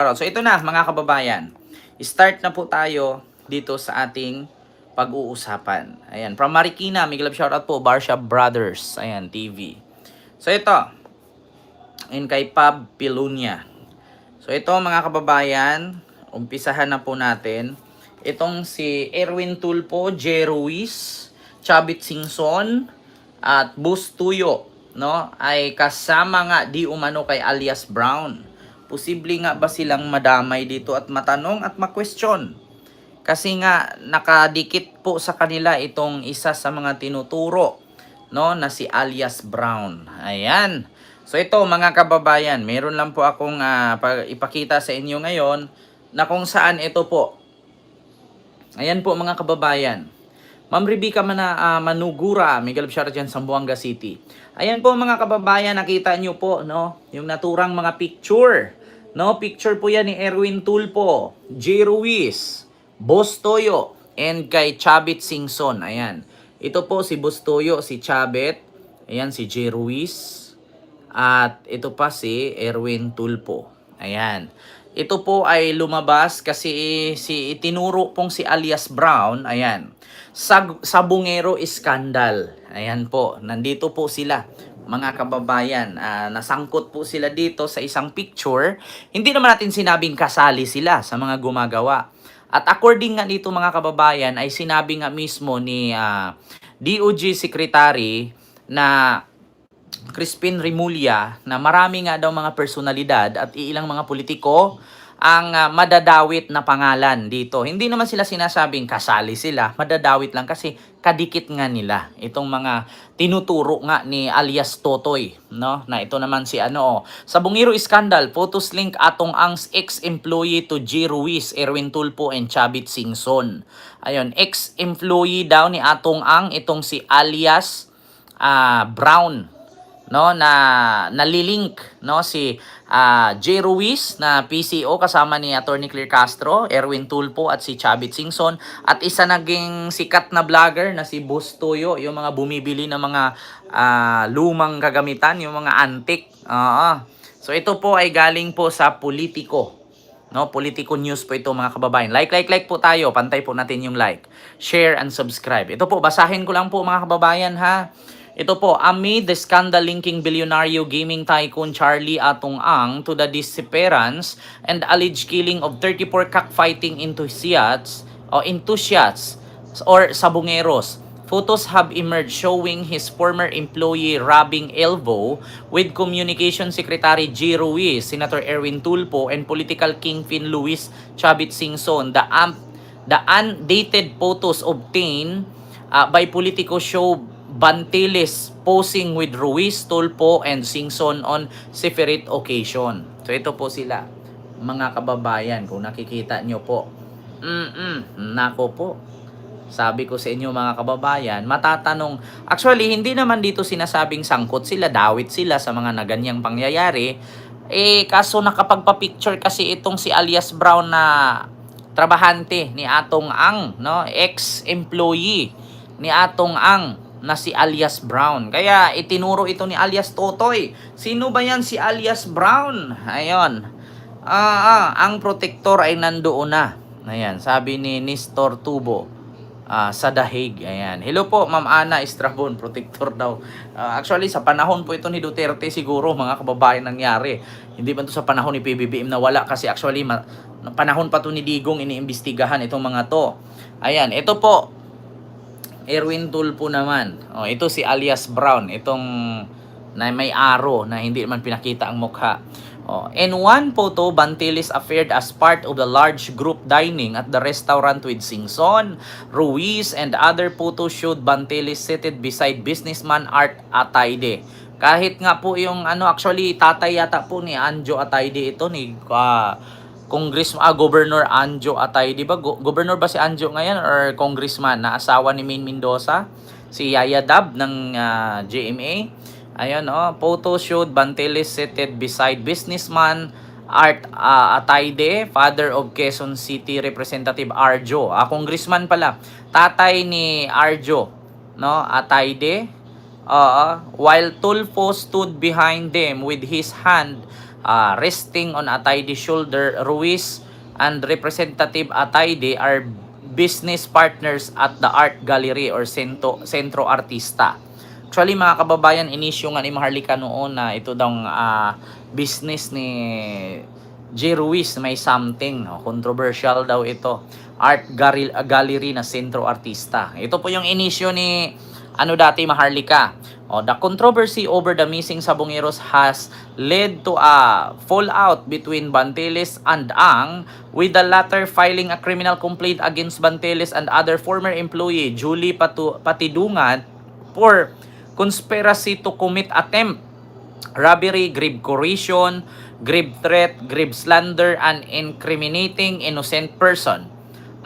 So ito na mga kababayan, start na po tayo dito sa ating pag-uusapan. Ayan, from Marikina, Miguel shoutout po, Barsha Brothers, ayan, TV. So ito, in kay Pab Pilunya. So ito mga kababayan, umpisahan na po natin. Itong si Erwin Tulfo, J. Ruiz, Chavit Singson, at Bustuyo, no, ay kasama nga di umano kay alias Brown. Posible nga ba silang madamay dito at matanong at ma-question? Kasi nga nakadikit po sa kanila itong isa sa mga tinuturo, no, na si alias Brown. Ayan. So ito mga kababayan, meron lang po akong ipakita sa inyo ngayon na kung saan ito po. Ayan po mga kababayan. Ma'am Rebecca Manugura, Miguel Bishara dyan, Zamboanga City. Ayan po mga kababayan, nakita nyo po, no, yung naturang mga picture. No, picture po yan ni Erwin Tulfo, J. Ruiz, Boss Toyo, and kay Chavit Singson. Ayan. Ito po si Boss Toyo, si Chavit. Ayan si J. Ruiz. At ito pa si Erwin Tulfo. Ayan. Ito po ay lumabas kasi si itinuro pong si alias Brown. Ayan. Sabungero Scandal. Ayan po. Nandito po sila mga kababayan. Nasangkot po sila dito sa isang picture. Hindi naman natin sinabing kasali sila sa mga gumagawa. At according nga dito mga kababayan ay sinabi nga mismo ni DOJ Secretary na Crispin Rimulya na marami nga daw mga personalidad at ilang mga politiko ang madadawit na pangalan dito. Hindi naman sila sinasabing kasali sila, madadawit lang kasi kadikit nga nila itong mga tinuturo nga ni alias Totoy, no? Na ito naman si Sabungero Scandal, photos link atong ang ex-employee to J. Ruiz, Erwin Tulfo and Chavit Singson. Ayun, ex-employee daw ni atong ang itong si alias Brown, no, na nalilink, no, si J. Ruiz na PCO kasama ni Attorney Claire Castro, Erwin Tulfo at si Chavit Singson, at isa naging sikat na vlogger na si Boss Toyo, yung mga bumibili ng mga lumang kagamitan, yung mga antique. So ito po ay galing po sa Politico. No, Politico News po ito mga kababayan. Like po tayo. Pantay po natin yung like, share and subscribe. Ito po, basahin ko lang po mga kababayan ha. Ito po, amid the scandal linking billionaire gaming tycoon Charlie Atong-Ang to the disappearance and alleged killing of 34 cockfighting enthusiasts or sabungeros. Photos have emerged showing his former employee rubbing elbow with Communication Secretary J. Ruiz, Senator Erwin Tulfo, and political kingpin Luis Chavit Singson. The undated photos obtained by Politico show Bantiles posing with Ruiz, Tulfo, and Singson on separate occasion. So ito po sila, mga kababayan, kung nakikita nyo po. Nako po. Sabi ko sa inyo mga kababayan, matatanong, actually hindi naman dito sinasabing sangkot sila, dawit sila sa mga naganyang pangyayari. Kaso nakapagpa-picture kasi itong si alias Brown na trabahante ni Atong Ang, no? Ex-employee ni Atong Ang na si alias Brown. Kaya itinuro ito ni alias Totoy. Sino ba yan si alias Brown? Ayon. Ang protector ay nandoon na. Ayan, sabi ni Nestor Tubo sa Dahig. Ayan. Hello po, Ma'am Ana Estrabon, protector daw. Actually, sa panahon po ito ni Duterte siguro, mga kababayan, nangyari. Hindi ba ito sa panahon ni PBBM na wala? Kasi actually, panahon pa ito ni Digong iniimbestigahan itong mga to. Ayan, ito po, Erwin Tulfo naman. Ito si alias Brown. Itong na may arrow na hindi naman pinakita ang mukha. In one photo, Bantiles appeared as part of the large group dining at the restaurant with Singson, Ruiz, and other photos showed Bantiles seated beside businessman Art Atayde. Kahit nga po yung actually tatay yata po ni Anjo Atayde ito, ni Governor Anjo Atayde ba? Governor ba si Anjo ngayon or congressman na asawa ni Maine Mendoza? Si Yaya Dab ng GMA. Ayan, photo showed Bantiles seated beside businessman Art Atayde, father of Quezon City Representative Arjo. Congressman pala. Tatay ni Arjo, no? Atayde. While Tulfo stood behind them with his hand resting on Atayde shoulder. Ruiz and Representative Atayde are business partners at the Art Gallery or Centro Artista. Actually mga kababayan, inisyo nga ni Maharlika noon na ito daw business ni J. Ruiz may something. Controversial daw ito. Art Gallery na Centro Artista. Ito po yung inisyo ni dati Maharlika. The controversy over the missing Sabongeros has led to a fallout between Banteles and Ang, with the latter filing a criminal complaint against Banteles and other former employee Julie Patidungan for conspiracy to commit attempt, robbery, grave coercion, grave threat, grave slander, and incriminating innocent person.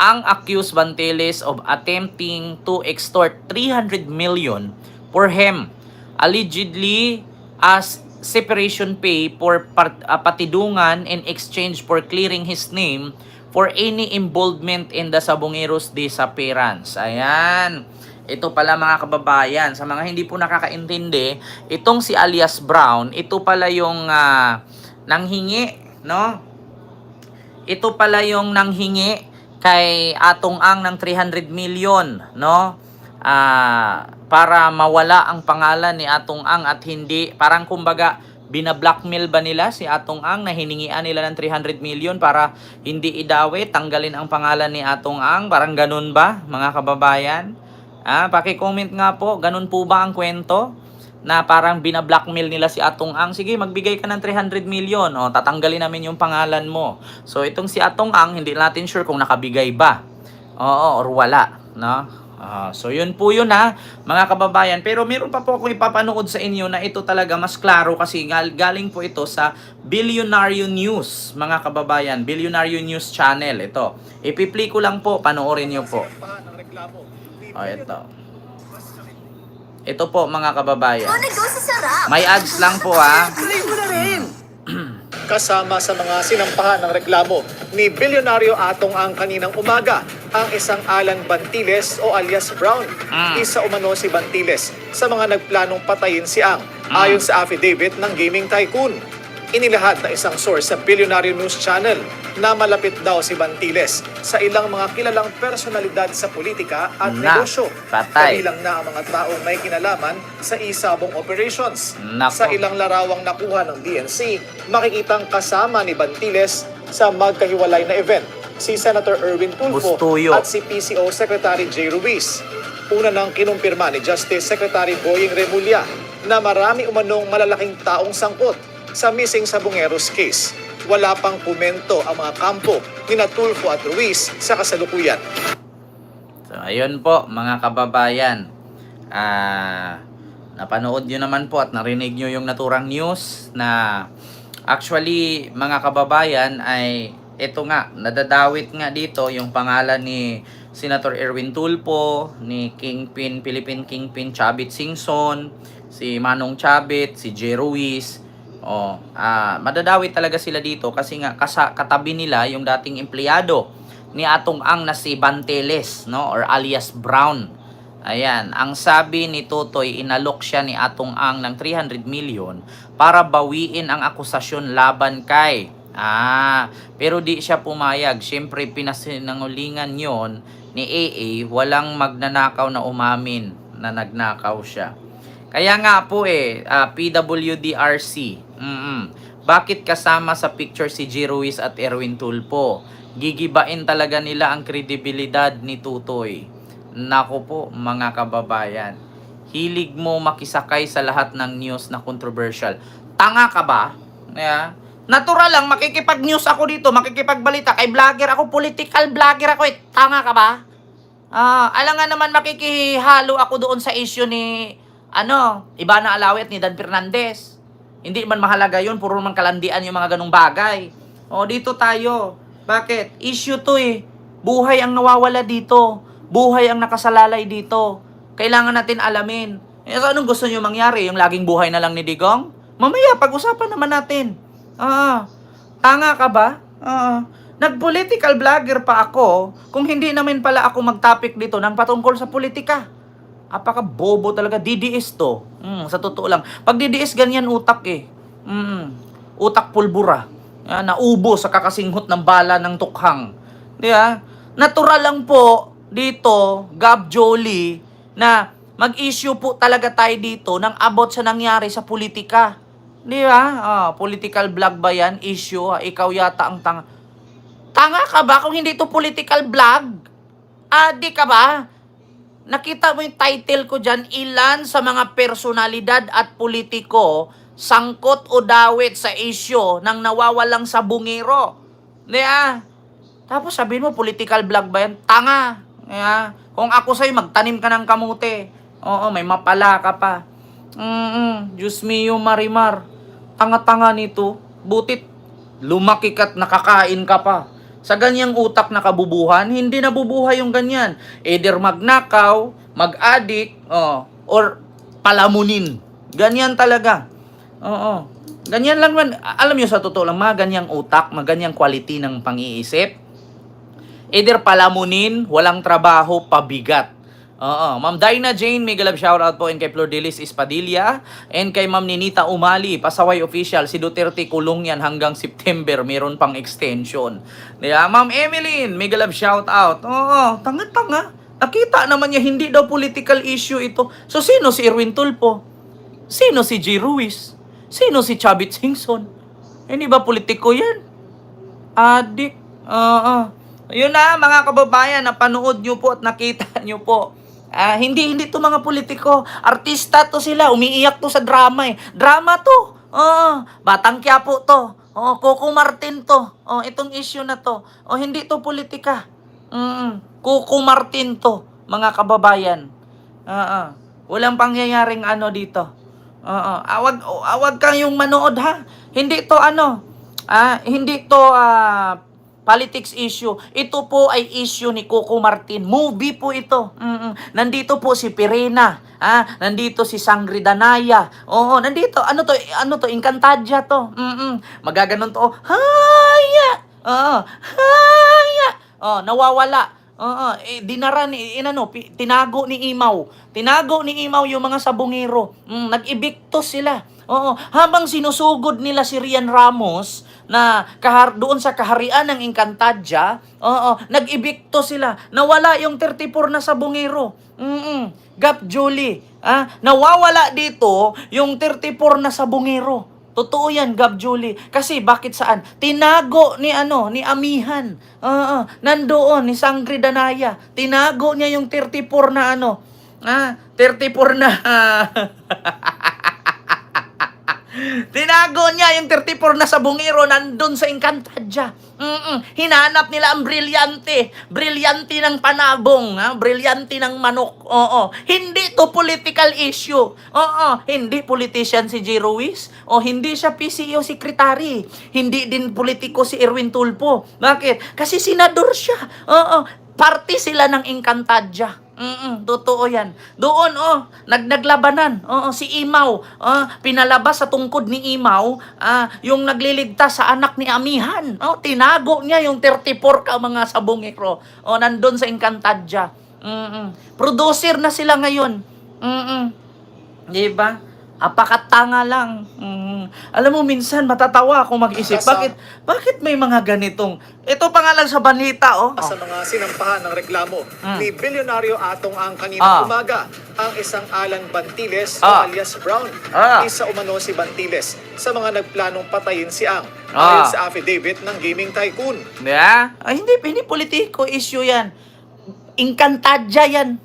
Ang accused Banteles of attempting to extort 300 million for him, allegedly as separation pay for Patidungan in exchange for clearing his name for any involvement in the Sabongeros disappearance. Ayan. Ito pala mga kababayan, sa mga hindi po nakakaintindi, itong si alias Brown, ito pala yung nanghingi, no? Ito pala yung nanghingi kay Atong Ang ng 300 million, no? Para mawala ang pangalan ni Atong Ang at hindi, parang kumbaga, binablockmail ba nila si Atong Ang na hiningian nila ng 300 million para hindi idawit, tanggalin ang pangalan ni Atong Ang? Parang ganun ba, mga kababayan? Paki-comment nga po, ganun po ba ang kwento? Na parang binablockmail nila si Atong Ang, sige magbigay ka ng 300 million, tatanggalin namin yung pangalan mo. So itong si Atong Ang, hindi natin sure kung nakabigay ba, or wala, no? So yun po yun mga kababayan. Pero meron pa po akong ipapanood sa inyo na ito talaga mas klaro kasi galing po ito sa Billionaire News, mga kababayan. Billionaire News channel ito. Ipi-play ko lang po, panoorin nyo po. Ito. Ito po mga kababayan. May ads lang po Kasama sa mga sinampahan ng reklamo ni Bilyonaryo Atong Ang kaninang umaga ang isang Alan Bantiles o alias Brown. Isa umano si Bantiles sa mga nagplanong patayin si Ang ayon sa affidavit ng gaming tycoon. Inilahad na isang source sa Billionaire News Channel na malapit daw si Bantiles sa ilang mga kilalang personalidad sa politika at negosyo. Kabilang na ang mga taong may kinalaman sa isabong operations. Sa ilang larawang nakuha ng DNC, makikitang kasama ni Bantiles sa magkahiwalay na event si Senator Erwin Tulfo at si PCO Secretary J. Ruiz. Una nang kinumpirma ni Justice Secretary Boying Remulla na marami umanong malalaking taong sangkot sa missing Sabongeros case. Wala pang komento ang mga kampo ni Tulfo at Ruiz sa kasalukuyan. So ayun po mga kababayan, napanood nyo naman po at narinig nyo yung naturang news na actually mga kababayan ay ito nga, nadadawit nga dito yung pangalan ni Senator Erwin Tulfo, ni Philippine Kingpin Chavit Singson, si Manong Chavit, si J. Ruiz. Madadawit talaga sila dito kasi nga katabi nila yung dating empleyado ni Atong Ang na si Banteles, no, or alias Brown. Ayan, ang sabi ni Totoy, inalok siya ni Atong Ang ng 300 million para bawiin ang akusasyon laban kay. Pero di siya pumayag. Siyempre pinasinangulingan yon ni AA, walang magnanakaw na umamin na nagnakaw siya. Kaya nga po PWDRC. Bakit kasama sa picture si J. Ruiz at Erwin Tulfo? Gigibain talaga nila ang kredibilidad ni Tutoy. Nako po mga kababayan. Hilig mo makisakay sa lahat ng news na controversial. Tanga ka ba? Natural lang, makikipag-news ako dito, makikipagbalita. Kay vlogger ako, political vlogger ako Tanga ka ba? Alam nga naman makikihalo ako doon sa issue ni Ivana Alawet ni Dan Fernandez. Hindi man mahalaga yun, puro man kalandian yung mga ganong bagay. Dito tayo. Bakit? Issue to Buhay ang nawawala dito. Buhay ang nakasalalay dito. Kailangan natin alamin. So anong gusto nyo mangyari? Yung laging buhay na lang ni Digong? Mamaya, pag-usapan naman natin. Tanga ka ba? Nag-political vlogger pa ako kung hindi naman pala ako mag-topic dito ng patungkol sa politika. Apaka-bobo talaga. DDS to. Sa totoo lang. Pag DDS, ganyan utak utak pulbura. Naubo sa kakasinghot ng bala ng tukhang. Di ba? Natural lang po dito, Gab Jolie, na mag-issue po talaga tayo dito ng about sa nangyari sa politika. Di ba? Political vlog ba yan? Issue. Ikaw yata ang tanga. Tanga ka ba kung hindi to political vlog? Di ka ba? Nakita mo yung title ko dyan, ilan sa mga personalidad at politiko sangkot o dawit sa issue ng nawawalang sabungero. Di ba? Tapos sabihin mo, political vlog ba yan? Tanga. Di ba? Kung ako sa'yo, magtanim ka ng kamote. Oo, may mapala ka pa. Diyos mio, Marimar. Tanga-tanga nito. Butit, lumaki ka't nakakain ka pa. Sa ganyang utak na kabubuhan, hindi nabubuhay yung ganyan. Either magnakaw, mag-addict, or palamunin. Ganyan talaga. Oo. Ganyan lang man. Alam nyo sa totoo lang, mga ganyang utak, mga ganyang quality ng pang-iisip. Either palamunin, walang trabaho, pabigat. Ma'am Dinah Jane, mega love shoutout po, and kay Flordelis Espadilla, and kay Ma'am Ninita Umali, Pasaway Official, si Duterte kulong yan hanggang September, meron pang extension. Diba? Ma'am Emeline, mega love shoutout. Tanga-tanga. Nakita naman niya, hindi daw political issue ito. So, sino si Erwin Tulfo? Sino si G. Ruiz? Sino si Chavit Singson? Hindi ba politiko yan? Adik. Yun na, mga kababayan, napanood nyo po at nakita nyo po. Hindi to mga politiko. Artista to sila. Umiiyak to sa drama eh. Drama to. Batang Quiapo to. Coco Martin to. Itong issue na to. Hindi to politika. Coco Martin to, mga kababayan. Walang pangyayaring ano dito. Awag kang yung manood ha. Hindi to politics issue. Ito po ay issue ni Coco Martin. Movie po ito. Nandito po si Pirena. Nandito si Sangre Danaya. Nandito. Ano to? Encantadia to. Magaganon to. Haya! Haya! Nawawala. Dinara ni tinago ni Imaw. Tinago ni Imaw yung mga sabungero. Nag-ibiktos sila. Habang sinusugod nila si Rian Ramos na doon sa kaharian ng Encantadia, nag-ibiktos sila. Nawala yung 34 na sabungero. Gab Jolie, nawawala dito yung 34 na sabungero. Totoo yan, Gab Jolie. Kasi bakit saan? Tinago ni Amihan. Nandoon ni Sangre Danaya. Tinago niya yung 34 na 34 na Tinago niya yung 34 na sabungero nandun sa Encantadia. Hinanap nila ang brilyante. Brilyante ng panabong. Brilyante ng manok. Hindi to political issue. Hindi politician si G. Ruiz. Hindi siya PCO secretary. Hindi din politiko si Erwin Tulfo. Bakit? Kasi senador siya. Party sila ng Encantadia. Totoo yan. Doon, naglabanan. Si Imaw, pinalabas sa tungkod ni Imaw, yung nagliligtas sa anak ni Amihan. Tinago niya yung 34 ka mga sabongero. Nandun sa Encantadia. Producer na sila ngayon. Diba? Apakatanga lang. Alam mo, minsan matatawa ako mag-isip. Bakit may mga ganitong... Ito pa nga lang sa balita, Sa mga sinampahan ng reklamo ni Bilyonaryo Atong ang kaninang umaga, ang isang Alan Bantiles o alias Brown. Isa umano si Bantiles sa mga nagplanong patayin si Ang. Ayon sa affidavit ng gaming tycoon. Yeah? Hindi politiko issue yan. Encantadia yan.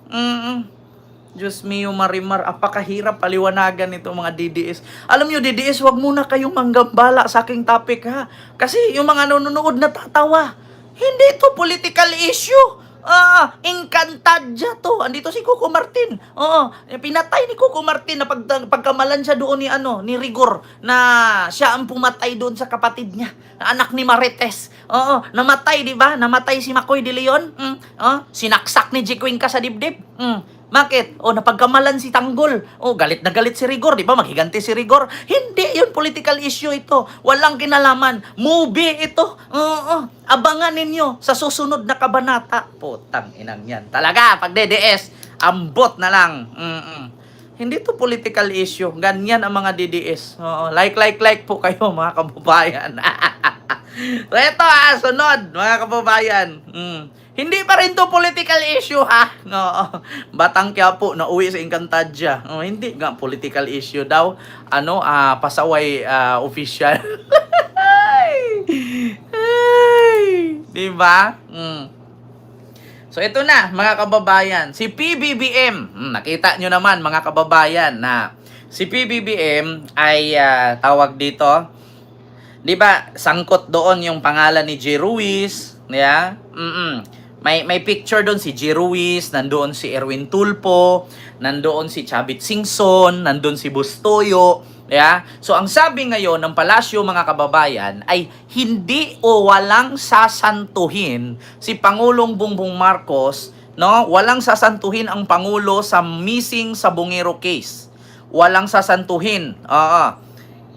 Diyos mio, Marimar, apakahirap paliwanagan nito mga DDS. Alam nyo, DDS, wag muna kayong manggambala sa aking topic, ha? Kasi yung mga nanonood natatawa. Hindi to political issue. Encantadia to. Andito si Coco Martin. Pinatay ni Coco Martin na pagkamalan siya doon ni Rigor na siya ang pumatay doon sa kapatid niya, anak ni Marites. Namatay, di ba? Namatay si Macoy de Leon. Sinaksak ni Jiquinca sa dibdib. Bakit? Napagkamalan si Tanggol. Galit na galit si Rigor. Di ba? Maghiganti si Rigor. Hindi yun political issue ito. Walang kinalaman. Movie ito. Abangan ninyo sa susunod na kabanata. Putang inang yan. Talaga, pag DDS, ambot na lang. Hindi to political issue. Ganyan ang mga DDS. Oo, like po kayo mga kababayan. So ito sunod mga kababayan. Hindi pa rin to political issue ha. Oo. Batang Quiapo na uwi sa Encantadia. Hindi nga political issue daw. Pasaway official. Ay, diba? So ito na mga kababayan, si PBBM, nakita nyo naman mga kababayan na si PBBM ay tawag dito, di ba sangkot doon yung pangalan ni G. Ruiz, yeah? May picture doon si G. Ruiz, nandoon si Erwin Tulfo, nandoon si Chavit Singson, nandoon si Bustoyo, yeah? So ang sabi ngayon ng palasyo mga kababayan ay hindi o walang sasantuhin si Pangulong Bongbong Marcos, no? Walang sasantuhin ang Pangulo sa missing Sabongero case. Walang sasantuhin.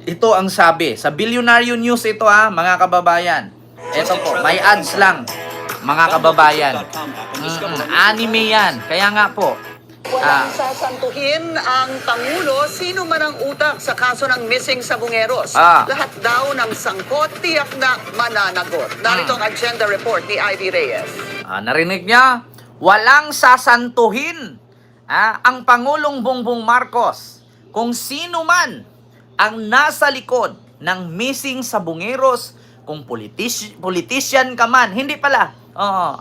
Ito ang sabi sa Billionaire News ito mga kababayan. Ito po, may ads lang mga kababayan. Anime yan. Kaya nga po, walang sasantuhin ang Pangulo sino man ang utak sa kaso ng missing Sabongeros. Lahat daw ng sangkot tiyak na mananagot. Narito ang agenda report ni Ivy Reyes. Narinig niya? Walang sasantuhin ang Pangulong Bongbong Marcos kung sino man ang nasa likod ng missing Sabongeros, kung politician ka man, hindi pala.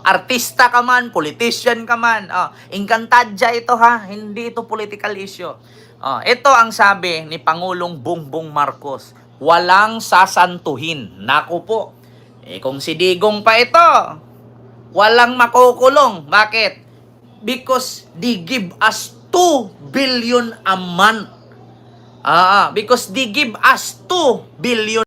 Artista ka man, politician ka man. Encantadia ito hindi ito political issue. Ito ang sabi ni Pangulong Bongbong Marcos, walang sasantuhin. Naku po. Kung si Digong pa ito, walang makukulong. Bakit? Because they give us 2 billion a month. Because they give us 2 billion